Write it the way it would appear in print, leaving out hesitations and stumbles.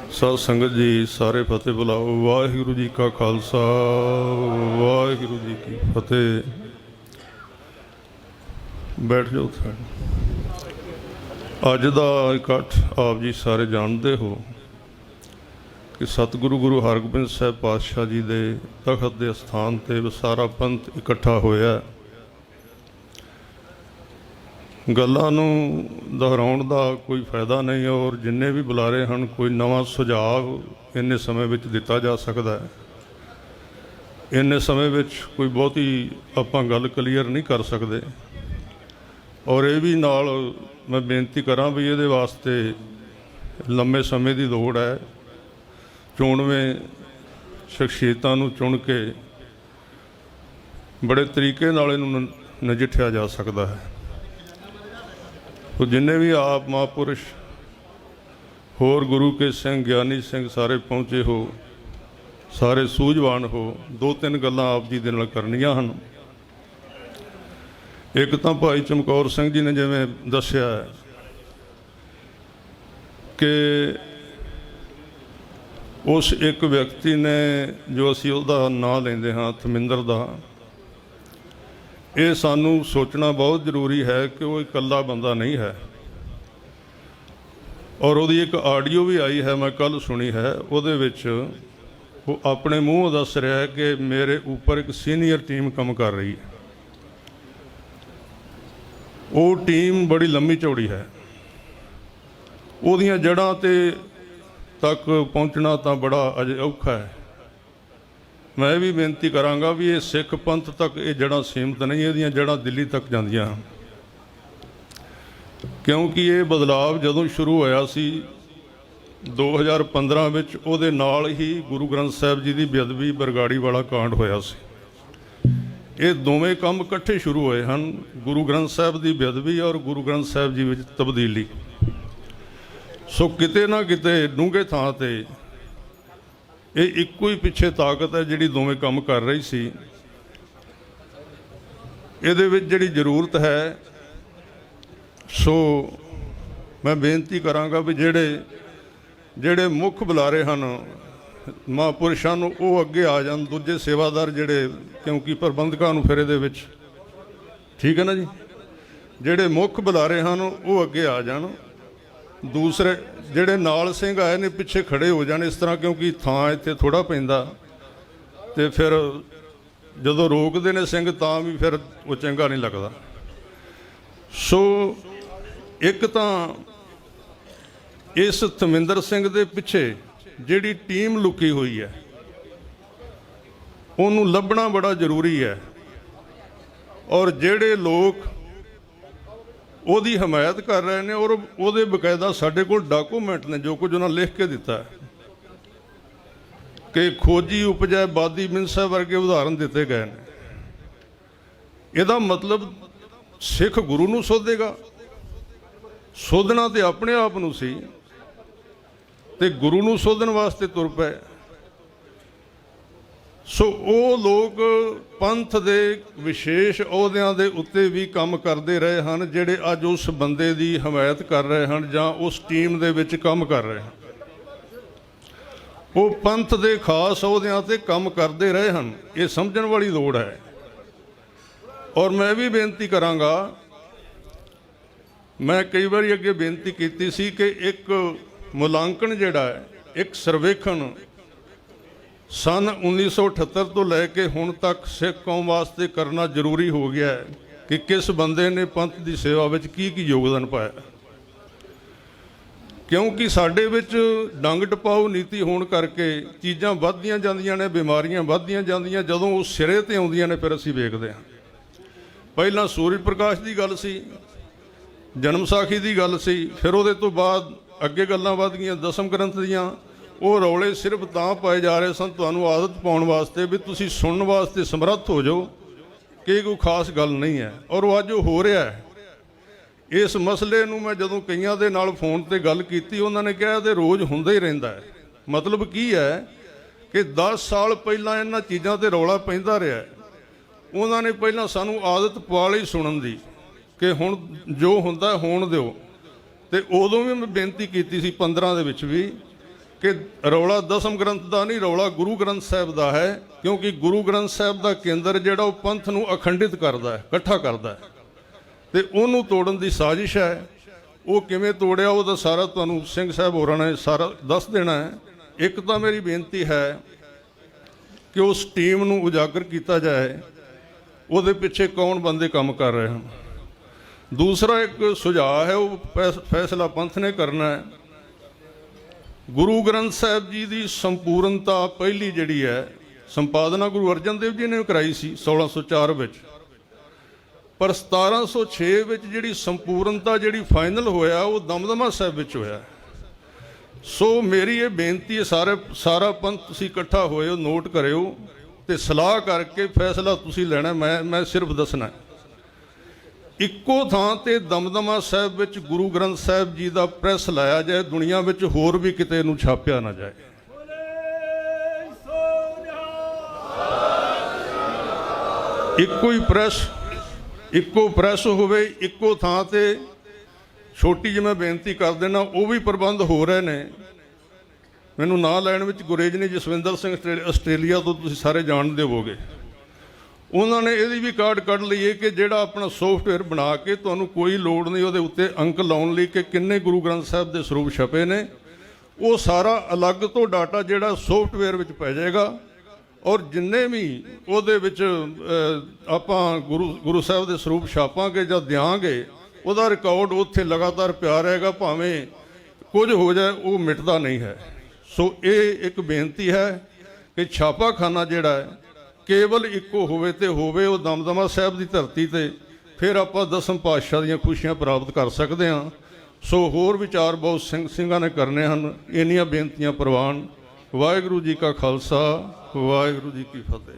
सत संगत जी सारे फतेह बुलाओ। वाहिगुरु जी का खालसा वाहिगुरु जी की फतेह। बैठ जाओ। अज का इकट्ठ आप जी सारे जानते हो कि सतगुरु गुरु हरगोबिंद साहब पातशाह जी के तखत के स्थान पर सारा पंथ इकट्ठा होया। गल्लां नूं दोहराउण दा कोई फायदा नहीं और जिन्ने भी बुलारे हैं कोई नवा सुझाव इन्ने समय विच दिता जा सकता है। इन्ने समय विच कोई बहुती आपां गल क्लीयर नहीं कर सकते। और ये भी नाल मैं बेनती करां भी ये वास्ते लंबे समय की दौड़ है। चोणवें शख्सियतां नूं चुन के बड़े तरीके नाल इहनूं नजिठिया जा सकता है। तो जिन्ने भी आप महापुरुष होर गुरु के सिंह ज्ञानी सिंह सारे पहुँचे हो, सारे सूझवान हो, दो तीन गल्लां आप जी दे नाल करनियां हन। एक तो भाई चमकौर सिंह जी ने जिवें दस्सिया कि उस एक व्यक्ति ने जो असीं उहदा नाम लैंदे हां थमिंदर दा, ये सानू सोचना बहुत जरूरी है कि वो इकल्ला बंदा नहीं है। और वो एक आडियो भी आई है, मैं कल सुनी है। उहदे विच वो अपने मूँह दस रहा है कि मेरे ऊपर एक सीनियर टीम काम कर रही है। वो टीम बड़ी लंबी चौड़ी है। उहदियां जड़ां ते तक पहुँचना तो बड़ा अजे औखा है। मैं भी बेनती करांगा भी ये सिख पंथ तक ये जड़ां सीमित नहीं, इहदियां जड़ां दिल्ली तक जांदियां। क्योंकि ये बदलाव जदों शुरू होया सी 2015 विच, उहदे नाल ही गुरु ग्रंथ साहिब जी की बेअदबी बरगाड़ी वाला कांड होया सी। ये दोवें काम इकट्ठे शुरू होए हैं, गुरु ग्रंथ साहिब की बेअदबी और गुरु ग्रंथ साहिब जी विच तब्दीली। सो किते ना किते डूंघे थां ते ये इक्को ही पिछे ताकत है जिहड़ी दोवें काम कर रही सी। इहदे विच जिहड़ी जरूरत है, सो मैं बेनती करांगा भी जिहड़े जिहड़े मुख बुलारे हैं महापुरुषां नूं वो अगे आ जाण, दूजे सेवादार जिहड़े, क्योंकि प्रबंधकां नूं फिर इहदे विच ठीक है ना जी, जिहड़े मुख बुलारे हैं वो अगे आ जाण। दूसरे जिहड़े नाल सिंह आए ने पिछे खड़े हो जाने इस तरह, क्योंकि थां इत्थे थोड़ा पैंदा ते फिर जदों रोकदे ने सिंह तां भी फिर वो चंगा नहीं लगदा। सो एक तां इस थमिंदर सिंह दे पिछे जिहड़ी टीम लुकी हुई है उहनूं लभना बड़ा जरूरी है। और जिहड़े लोग ਉਹਦੀ हमायत कर रहे हैं और ਉਹਦੇ बकायदा साढ़े कोल डॉकूमेंट ने जो कुछ उन्होंने लिख के दिता है कि खोजी उपजै बादी मिंसा वर्गे उदाहरण दिते गए हैं। ਇਹਦਾ मतलब सिख गुरु नूं सोधेगा, सोधना तो अपने आप नूं सी ते गुरु नूं सोधन वास्ते तुर पए। सो वो लोग पंथ दे विशेष अहुदियां दे उत्ते भी काम करते रहे हैं, जिहड़े अज उस बंदे की हमायत कर रहे हैं जां उस टीम दे विच काम कर रहे हैं। वो पंथ दे खास अहुदियां ते काम करते रहे हैं, ये समझण वाली लोड़ है। और मैं भी बेनती करांगा, मैं कई बार अगे बेनती की सी कि एक मुलांकन जिहड़ा है, एक सर्वेखण सन 1978 तो लैके हुण तक सिख कौम वास्ते करना जरूरी हो गया है कि किस बंदे ने पंथ की सेवा में की योगदान पाया। क्योंकि साडे विच डंग टपाऊ नीति होने करके चीज़ां वधदियां जांदियां ने, बीमारियां वधदियां जांदियां, जदों वो सिरे ते आउंदियां ने फिर असीं वेखदे हां। पहलां सूरज प्रकाश की गल सी, जन्म साखी की गल सी, फिर उहदे तो बाद अगे गल्लां वध गईयां दसम ग्रंथ दीयां। वो रौले सिर्फ तां पाए जा रहे सन तुहानूं आदत पाउण वास्ते भी तुसीं सुणन वास्ते समर्थ हो जाओ कि कोई खास गल नहीं है। और वो अज हो रहा है। इस मसले नूं मैं जदों कईयां दे नाल फोन ते गल कीती, उन्होंने कहा कि रोज़ हुंदा ही रहिंदा है। मतलब की है कि 10 साल पहलां इन्हां चीज़ां ते रौला पैंदा रहा। उन्होंने पहलां सानूं आदत पा लई सुणन दी कि हुण जो हुंदा होण दिओ। तो उदों भी मैं बेनती की सी 15 दे विच भी ਕਿ ਰੌਲਾ ਦਸਮ ਗ੍ਰੰਥ ਦਾ ਨਹੀਂ, ਰੌਲਾ ਗੁਰੂ ਗ੍ਰੰਥ ਸਾਹਿਬ ਦਾ ਹੈ, ਕਿਉਂਕਿ ਗੁਰੂ ਗ੍ਰੰਥ ਸਾਹਿਬ ਦਾ ਕੇਂਦਰ ਜਿਹੜਾ ਉਹ ਪੰਥ ਨੂੰ ਅਖੰਡਿਤ ਕਰਦਾ ਹੈ, ਇਕੱਠਾ ਕਰਦਾ ਹੈ, ਤੇ ਉਹਨੂੰ ਤੋੜਨ ਦੀ ਸਾਜ਼ਿਸ਼ ਹੈ। ਉਹ ਕਿਵੇਂ ਤੋੜਿਆ ਉਹਦਾ ਸਾਰਾ ਤੁਹਾਨੂੰ ਸਿੰਘ ਸਾਹਿਬ ਹੋਰਾਂ ਨੇ ਸਾਰਾ ਦੱਸ ਦੇਣਾ ਹੈ। ਇੱਕ ਤਾਂ ਮੇਰੀ ਬੇਨਤੀ ਹੈ ਕਿ ਉਸ ਟੀਮ ਨੂੰ ਉਜਾਗਰ ਕੀਤਾ ਜਾਏ, ਉਹਦੇ ਪਿੱਛੇ ਕੌਣ ਬੰਦੇ ਕੰਮ ਕਰ ਰਹੇ ਹਨ। ਦੂਸਰਾ ਇੱਕ ਸੁਝਾਅ ਹੈ, ਉਹ ਫੈਸਲਾ ਪੰਥ ਨੇ ਕਰਨਾ ਹੈ। ਗੁਰੂ ਗ੍ਰੰਥ ਸਾਹਿਬ ਜੀ ਦੀ ਸੰਪੂਰਨਤਾ ਪਹਿਲੀ ਜਿਹੜੀ ਹੈ ਸੰਪਾਦਨਾ ਗੁਰੂ ਅਰਜਨ ਦੇਵ ਜੀ ਨੇ ਕਰਾਈ ਸੀ 1604 ਵਿੱਚ, ਪਰ 1706 ਵਿੱਚ ਜਿਹੜੀ ਸੰਪੂਰਨਤਾ ਜਿਹੜੀ ਫਾਈਨਲ ਹੋਇਆ ਉਹ ਦਮਦਮਾ ਸਾਹਿਬ ਵਿੱਚ ਹੋਇਆ। ਸੋ ਮੇਰੀ ਇਹ ਬੇਨਤੀ ਹੈ, ਸਾਰਾ ਪੰਥ ਤੁਸੀਂ ਇਕੱਠਾ ਹੋਏ ਹੋ, ਨੋਟ ਕਰਿਓ ਤੇ ਸਲਾਹ ਕਰਕੇ ਫੈਸਲਾ ਤੁਸੀਂ ਲੈਣਾ। ਮੈਂ ਸਿਰਫ ਦੱਸਣਾ, ਇੱਕੋ ਥਾਂ ਤੇ ਦਮਦਮਾ ਸਾਹਿਬ ਵਿੱਚ ਗੁਰੂ ਗ੍ਰੰਥ ਸਾਹਿਬ ਜੀ ਦਾ ਪ੍ਰੈਸ ਲਾਇਆ ਜਾਏ, ਦੁਨੀਆ ਵਿੱਚ ਹੋਰ ਵੀ ਕਿਤੇ ਇਹਨੂੰ ਛਾਪਿਆ ਨਾ ਜਾਏ। ਇੱਕੋ ਪ੍ਰੈਸ ਹੋਵੇ, ਇੱਕੋ ਥਾਂ ਤੇ। ਛੋਟੀ ਜਿਹੀ ਮੈਂ ਬੇਨਤੀ ਕਰ ਦੇਣਾ, ਉਹ ਵੀ ਪ੍ਰਬੰਧ ਹੋ ਰਹੇ ਨੇ। ਮੈਨੂੰ ਨਾਂ ਲੈਣ ਵਿੱਚ ਗੁਰੇਜ ਨੇ, ਜਸਵਿੰਦਰ ਸਿੰਘ ਆਸਟ੍ਰੇਲੀਆ ਤੋਂ, ਤੁਸੀਂ ਸਾਰੇ ਜਾਣਦੇ ਹੋਵੋਗੇ। ਉਹਨਾਂ ਨੇ ਇਹਦੀ ਵੀ ਕਾਰਡ ਕੱਢ ਲਈ ਹੈ ਕਿ ਜਿਹੜਾ ਆਪਣਾ ਸੌਫਟਵੇਅਰ ਬਣਾ ਕੇ ਤੁਹਾਨੂੰ ਕੋਈ ਲੋੜ ਨਹੀਂ ਉਹਦੇ ਉੱਤੇ ਅੰਕ ਲਾਉਣ ਲਈ ਕਿ ਕਿੰਨੇ ਗੁਰੂ ਗ੍ਰੰਥ ਸਾਹਿਬ ਦੇ ਸਰੂਪ ਛਪੇ ਨੇ, ਉਹ ਸਾਰਾ ਅਲੱਗ ਤੋਂ ਡਾਟਾ ਜਿਹੜਾ ਸੌਫਟਵੇਅਰ ਵਿੱਚ ਪੈ ਜਾਏਗਾ। ਔਰ ਜਿੰਨੇ ਵੀ ਉਹਦੇ ਵਿੱਚ ਆਪਾਂ ਗੁਰੂ ਸਾਹਿਬ ਦੇ ਸਰੂਪ ਛਾਪਾਂਗੇ ਜਾਂ ਦਿਆਂਗੇ, ਉਹਦਾ ਰਿਕਾਰਡ ਉੱਥੇ ਲਗਾਤਾਰ ਪਿਆ ਰਹੇਗਾ, ਭਾਵੇਂ ਕੁਝ ਹੋ ਜਾਏ ਉਹ ਮਿਟਦਾ ਨਹੀਂ ਹੈ। ਸੋ ਇਹ ਇੱਕ ਬੇਨਤੀ ਹੈ ਕਿ ਛਾਪਾਖਾਨਾ ਜਿਹੜਾ ਹੈ ਕੇਵਲ ਇੱਕੋ ਹੋਵੇ, ਤੇ ਹੋਵੇ ਉਹ ਦਮਦਮਾ ਸਾਹਿਬ ਦੀ ਧਰਤੀ ਤੇ, ਫਿਰ ਆਪਾਂ ਦਸਮ ਪਾਤਸ਼ਾਹ ਦੀਆਂ ਖੁਸ਼ੀਆਂ ਪ੍ਰਾਪਤ ਕਰ ਸਕਦੇ ਹਾਂ। ਸੋ ਹੋਰ ਵਿਚਾਰ ਬਹੁਤ ਸਿੰਘਾਂ ਨੇ ਕਰਨੇ ਹਨ। ਇੰਨੀਆਂ ਬੇਨਤੀਆਂ ਪ੍ਰਵਾਨ। ਵਾਹਿਗੁਰੂ ਜੀ ਕਾ ਖਾਲਸਾ, ਵਾਹਿਗੁਰੂ ਜੀ ਕੀ ਫਤਿਹ।